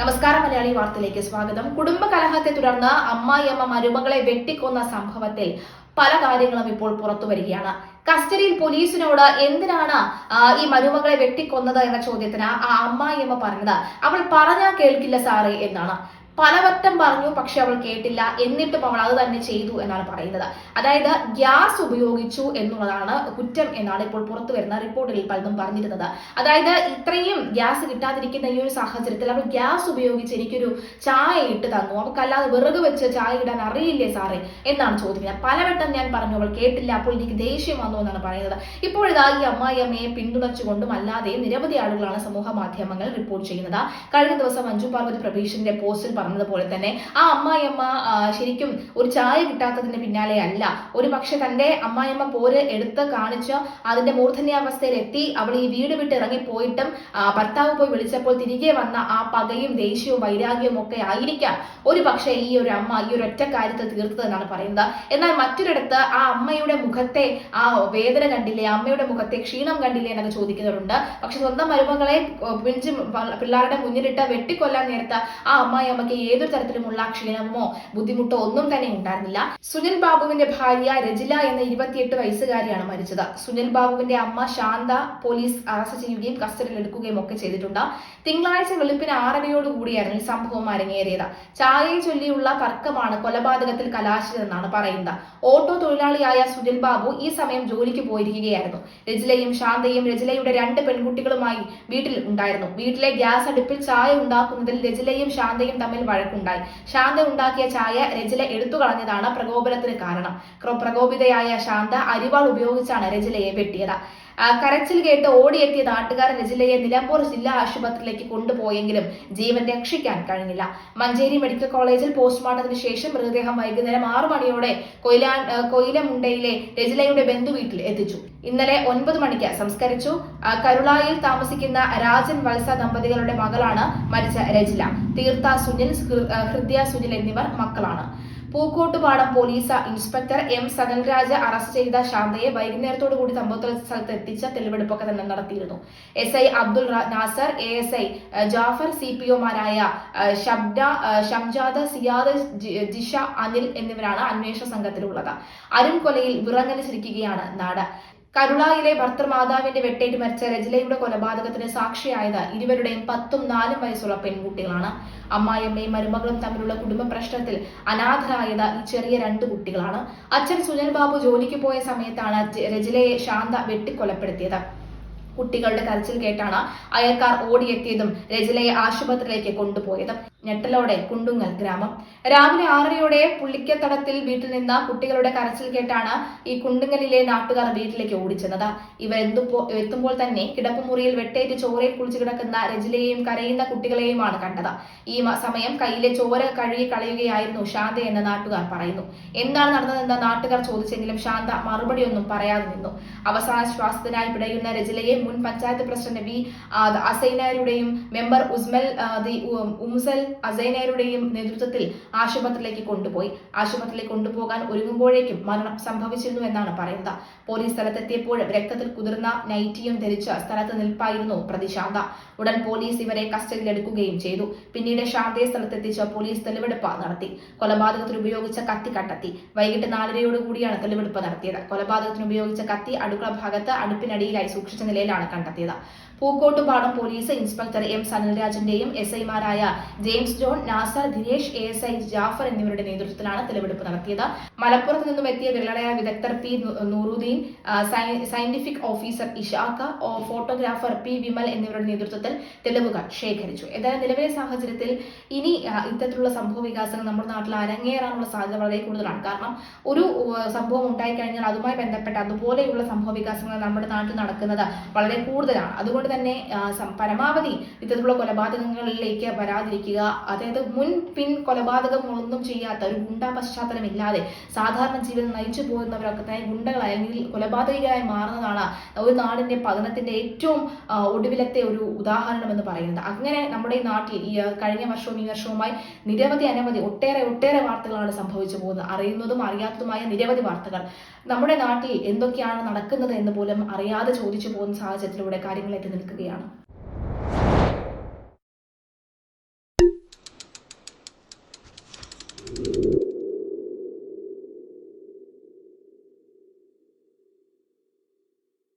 നമസ്കാരം. മലയാളി വാർത്തയിലേക്ക് സ്വാഗതം. കുടുംബ കലഹത്തെ തുടർന്ന് അമ്മായിയമ്മ മരുമകളെ വെട്ടിക്കൊന്ന സംഭവത്തിൽ പല കാര്യങ്ങളും ഇപ്പോൾ പുറത്തു വരികയാണ്. കസ്റ്റഡിയിൽ പോലീസിനോട് എന്തിനാണ് ഈ മരുമകളെ വെട്ടിക്കൊന്നത് എന്ന ചോദ്യത്തിന് ആ അമ്മായിയമ്മ പറഞ്ഞത് അവൾ പറഞ്ഞാൽ കേൾക്കില്ല സാറേ എന്നാണ്. പലവട്ടം പറഞ്ഞു, പക്ഷെ അവൾ കേട്ടില്ല, എന്നിട്ടും അവൾ അത് തന്നെ ചെയ്തു എന്നാണ് പറയുന്നത്. അതായത് ഗ്യാസ് ഉപയോഗിച്ചു എന്നുള്ളതാണ് കുറ്റം എന്നാണ് ഇപ്പോൾ പുറത്തു വരുന്ന റിപ്പോർട്ടുകളിൽ പലതും പറഞ്ഞിരുന്നത്. അതായത് ഇത്രയും ഗ്യാസ് കിട്ടാതിരിക്കുന്ന ഈ ഒരു സാഹചര്യത്തിൽ അവൾ ഗ്യാസ് ഉപയോഗിച്ച് എനിക്കൊരു ചായ ഇട്ട് തന്നു, അവൾക്കല്ലാതെ വിറക് വെച്ച് ചായ ഇടാൻ അറിയില്ലേ സാറേ എന്നാണ് ചോദിക്കുന്നത്. പലവട്ടം ഞാൻ പറഞ്ഞു, അവൾ കേട്ടില്ല, അപ്പോൾ എനിക്ക് ദേഷ്യം വന്നു എന്നാണ് പറയുന്നത്. ഇപ്പോഴിതാ ഈ അമ്മായിയമ്മയെ പിന്തുണച്ചുകൊണ്ടും അല്ലാതെയും നിരവധി ആളുകളാണ് സമൂഹ മാധ്യമങ്ങൾ റിപ്പോർട്ട് ചെയ്യുന്നത്. കഴിഞ്ഞ ദിവസം മഞ്ജു പാർവതി പ്രഭീഷിന്റെ പോസ്റ്റിൽ പറഞ്ഞതുപോലെ തന്നെ ആ അമ്മായിയമ്മ ശരിക്കും ഒരു ചായ കിട്ടാത്തതിന് പിന്നാലെ അല്ല, ഒരു പക്ഷെ തന്റെ അമ്മായിയമ്മ പോര് എടുത്ത് കാണിച്ച് അതിന്റെ മൂർധന്യാവസ്ഥയിൽ എത്തി അവൾ ഈ വീട് വിട്ട് ഇറങ്ങിപ്പോയിട്ടും ഭർത്താവ് പോയി വിളിച്ചപ്പോൾ തിരികെ വന്ന ആ പകയും ദേഷ്യവും വൈരാഗ്യവും ഒക്കെ ആയിരിക്കാം ഒരു പക്ഷേ ഈ ഒരു അമ്മ ഈ ഒരു ഒറ്റ കാര്യത്തിൽ തീർത്തതെന്നാണ് പറയുന്നത്. എന്നാൽ മറ്റൊരിടത്ത് ആ അമ്മയുടെ മുഖത്തെ ആ വേദന കണ്ടില്ലേ, അമ്മയുടെ മുഖത്തെ ക്ഷീണം കണ്ടില്ലേ എന്നൊക്കെ ചോദിക്കുന്നവരുണ്ട്. പക്ഷെ സ്വന്തം മരുമകളെ പിള്ളേരുടെ മുന്നിലിട്ട് വെട്ടിക്കൊല്ലാൻ നേരത്ത് ആ അമ്മായിയമ്മയ്ക്ക് ഏതൊരു തരത്തിലുമുള്ള ക്ഷീണമോ ബുദ്ധിമുട്ടോ ഒന്നും തന്നെ ഉണ്ടായിരുന്നില്ല. സുനിൽ ബാബുവിന്റെ ഭാര്യ രജില എന്ന 28 വയസ്സുകാരിയാണ് മരിച്ചത്. സുനിൽ ബാബുവിന്റെ അമ്മ ശാന്ത പോലീസ് അറസ്റ്റ് ചെയ്യുകയും കസ്റ്റഡിയിൽ എടുക്കുകയും ഒക്കെ ചെയ്തിട്ടുണ്ട്. തിങ്കളാഴ്ച വെളുപ്പിന് 6:30യോടുകൂടിയായിരുന്നു ഈ സംഭവം അരങ്ങേറിയത്. ചായയെ ചൊല്ലിയുള്ള തർക്കമാണ് കൊലപാതകത്തിൽ കലാശിച്ചതെന്നാണ് പറയുന്നത്. ഓട്ടോ തൊഴിലാളിയായ സുനിൽ ബാബു ഈ സമയം ജോലിക്ക് പോയിരിക്കുകയായിരുന്നു. രജിലയും ശാന്തയും രജിലയുടെ 2 പെൺകുട്ടികളുമായി വീട്ടിൽ ഉണ്ടായിരുന്നു. വീട്ടിലെ ഗ്യാസ് അടുപ്പിൽ ചായ ഉണ്ടാക്കുന്നതിൽ രജിലയും ശാന്തയും തമ്മിൽ വഴക്കുണ്ടായി. ശാന്ത ഉണ്ടാക്കിയ ചായ രജില എടുത്തു കളഞ്ഞതാണ് പ്രകോപനത്തിന് കാരണം. പ്രകോപിതയായ ശാന്ത അരിവാൾ ഉപയോഗിച്ചാണ് രജിലയെ വെട്ടിയത്. കരച്ചിൽ കേട്ട് ഓടിയെത്തിയ നാട്ടുകാരൻ രജിലയെ നിലമ്പൂർ ജില്ലാ ആശുപത്രിയിലേക്ക് കൊണ്ടുപോയെങ്കിലും ജീവൻ രക്ഷിക്കാൻ കഴിഞ്ഞില്ല. മഞ്ചേരി മെഡിക്കൽ കോളേജിൽ പോസ്റ്റ്മോർട്ടത്തിന് ശേഷം മൃതദേഹം വൈകുന്നേരം 6 മണിയോടെ കൊയിലമുണ്ടയിലെ രജിലയുടെ ബന്ധുവീട്ടിൽ എത്തിച്ചു. ഇന്നലെ 9 മണിക്ക് സംസ്കരിച്ചു. കരുളായിൽ താമസിക്കുന്ന രാജൻ വത്സ ദമ്പതികളുടെ മകളാണ് മരിച്ച രജില. തീർത്ത സുനിൽ, ഹൃദയ സുനിൽ എന്നിവർ മക്കളാണ്. Pookkottupadam police inspector M Sanalraj arrest ചെയ്ത ശാന്തയെ വൈകുന്നേരത്തോടുകൂടി സംഭവ സ്ഥലത്ത് എത്തിച്ച തെളിവെടുപ്പൊക്കെ തന്നെ നടത്തിയിരുന്നു. SI അബ്ദുൾ നാസർ, ASI ജാഫർ, CPOമാരായ ഷംജാദ്, സിയാദ്, ജിഷ, അനിൽ എന്നിവരാണ് അന്വേഷണ സംഘത്തിലുള്ളത്. അരുൺ കൊലയിൽ വിറങ്ങലിച്ചിരിക്കുകയാണ് നാട്. കരുളായിലെ ഭർത്തൃമാതാവിന്റെ വെട്ടേറ്റ് മരിച്ച രജിലയുടെ കൊലപാതകത്തിന് സാക്ഷിയായത് ഇരുവരുടെയും 10ഉം 4ഉം വയസ്സുള്ള പെൺകുട്ടികളാണ്. അമ്മായിയമ്മയും മരുമകളും തമ്മിലുള്ള കുടുംബ പ്രശ്നത്തിൽ അനാഥരായത് ഈ ചെറിയ 2 കുട്ടികളാണ്. അച്ഛൻ സുനിൽ ബാബു ജോലിക്ക് പോയ സമയത്താണ് രജിലയെ ശാന്ത വെട്ടിക്കൊലപ്പെടുത്തിയത്. കുട്ടികളുടെ കരച്ചിൽ കേട്ടാണ് അയൽക്കാർ ഓടിയെത്തിയതും രജിലയെ ആശുപത്രിയിലേക്ക് കൊണ്ടുപോയതും. ഞെട്ടലോടെ കുണ്ടുങ്ങൽ ഗ്രാമം. രാവിലെ 6:30യോടെ പുള്ളിക്കത്തടത്തിൽ വീട്ടിൽ നിന്ന് കുട്ടികളുടെ കരച്ചിൽ കേട്ടാണ് ഈ കുണ്ടുങ്ങലിലെ നാട്ടുകാർ വീട്ടിലേക്ക് ഓടിച്ചെന്നത്. ഇവർ എത്തുമ്പോൾ തന്നെ കിടപ്പുമുറിയിൽ വെട്ടേറ്റ് ചോരയിൽ കുളിച്ചു കിടക്കുന്ന രജിലയെയും കരയുന്ന കുട്ടികളെയുമാണ് കണ്ടത്. ഈ സമയം കയ്യിലെ ചോര കഴുകി കളയുകയായിരുന്നു ശാന്ത എന്ന് നാട്ടുകാർ പറയുന്നു. എന്താണ് നടന്നതെന്ന് നാട്ടുകാർ ചോദിച്ചെങ്കിലും ശാന്ത മറുപടിയൊന്നും പറയാതെ നിന്നു. അവസാന ശ്വാസത്തിനായി പിടയുന്ന രജിലയെ മുൻ പഞ്ചായത്ത് പ്രസിഡന്റ് V അസൈനാരുടെയും മെമ്പർ ഉംസൽ അസൈനാരുടെയും നേതൃത്വത്തിൽ ആശുപത്രിയിലേക്ക് കൊണ്ടുപോയി. ആശുപത്രിയിലേക്ക് കൊണ്ടുപോകാൻ ഒരുങ്ങുമ്പോഴേക്കും മരണം സംഭവിച്ചിരുന്നു എന്നാണ് പറയുന്നത്. പോലീസ് സ്ഥലത്തെത്തിയപ്പോഴും രക്തത്തിൽ കുതിർന്ന നൈറ്റിയും ധരിച്ച് സ്ഥലത്ത് നിൽപ്പായിരുന്നു പ്രതി ശാന്ത. ഉടൻ പോലീസ് ഇവരെ കസ്റ്റഡിയിലെടുക്കുകയും ചെയ്തു. പിന്നീട് ശാന്തയെ സ്ഥലത്തെത്തിച്ച് പോലീസ് തെളിവെടുപ്പ് നടത്തി. കൊലപാതകത്തിന് ഉപയോഗിച്ച കത്തി കണ്ടെത്തി. വൈകിട്ട് 4:30യോടുകൂടിയാണ് തെളിവെടുപ്പ് നടത്തിയത്. കൊലപാതകത്തിന് ഉപയോഗിച്ച കത്തി അടുക്കള ഭാഗത്ത് അടുപ്പിനടിയിലായി സൂക്ഷിച്ച നിലയിലാണ് കണ്ടെത്തിയത്. പൂക്കോട്ടുപാടം പോലീസ് ഇൻസ്പെക്ടർ എം സനൽരാജിന്റെയും SIമാരായ James John, Nasar, Dinesh, ASI Jafar എന്നിവരുടെ നേതൃത്വത്തിലാണ് തെളിവെടുപ്പ് നടത്തിയത്. മലപ്പുറത്ത് നിന്നും എത്തിയ വിരളയ വിദഗ്ധർ P Nooruddin, scientific officer Ishaq, photographer P Vimal എന്നിവരുടെ നേതൃത്വത്തിൽ തെളിവുകൾ ശേഖരിച്ചു. ഏതായാലും നിലവിലെ സാഹചര്യത്തിൽ ഇനി ഇത്തരത്തിലുള്ള സംഭവ വികാസങ്ങൾ നമ്മുടെ നാട്ടിൽ അരങ്ങേറാനുള്ള സാധ്യത വളരെ കൂടുതലാണ്. കാരണം ഒരു സംഭവം ഉണ്ടായിക്കഴിഞ്ഞാൽ അതുമായി ബന്ധപ്പെട്ട അതുപോലെയുള്ള സംഭവ വികാസങ്ങൾ നമ്മുടെ നാട്ടിൽ നടക്കുന്നത് വളരെ കൂടുതലാണ്. അതുകൊണ്ട് തന്നെ പരമാവധി ഇത്തരത്തിലുള്ള കൊലപാതകങ്ങളിലേക്ക് വരാതിരിക്കുക. അതായത് മുൻ പിൻ കൊലപാതകങ്ങളൊന്നും ചെയ്യാത്ത ഒരു ഗുണ്ടാ പശ്ചാത്തലം ഇല്ലാതെ സാധാരണ ജീവിതം നയിച്ചു പോകുന്നവരൊക്കെ തന്നെ ഗുണ്ടകളായി അല്ലെങ്കിൽ കൊലപാതകരായി മാറുന്നതാണ് ഒരു നാടിന്റെ പതനത്തിന്റെ ഏറ്റവും ഒടുവിലത്തെ ഒരു ഉദാഹരണം എന്ന് പറയുന്നത്. അങ്ങനെ നമ്മുടെ നാട്ടിൽ ഈ കഴിഞ്ഞ വർഷവും ഈ വർഷവുമായി അനവധി ഒട്ടേറെ വാർത്തകളാണ് സംഭവിച്ചു പോകുന്നത്. അറിയുന്നതും അറിയാത്തതുമായ നിരവധി വാർത്തകൾ. നമ്മുടെ നാട്ടിൽ എന്തൊക്കെയാണ് നടക്കുന്നത് എന്ന് പോലും അറിയാതെ ചോദിച്ചു പോകുന്ന സാഹചര്യത്തിലൂടെ കാര്യങ്ങൾ എത്തി നിൽക്കുകയാണ്.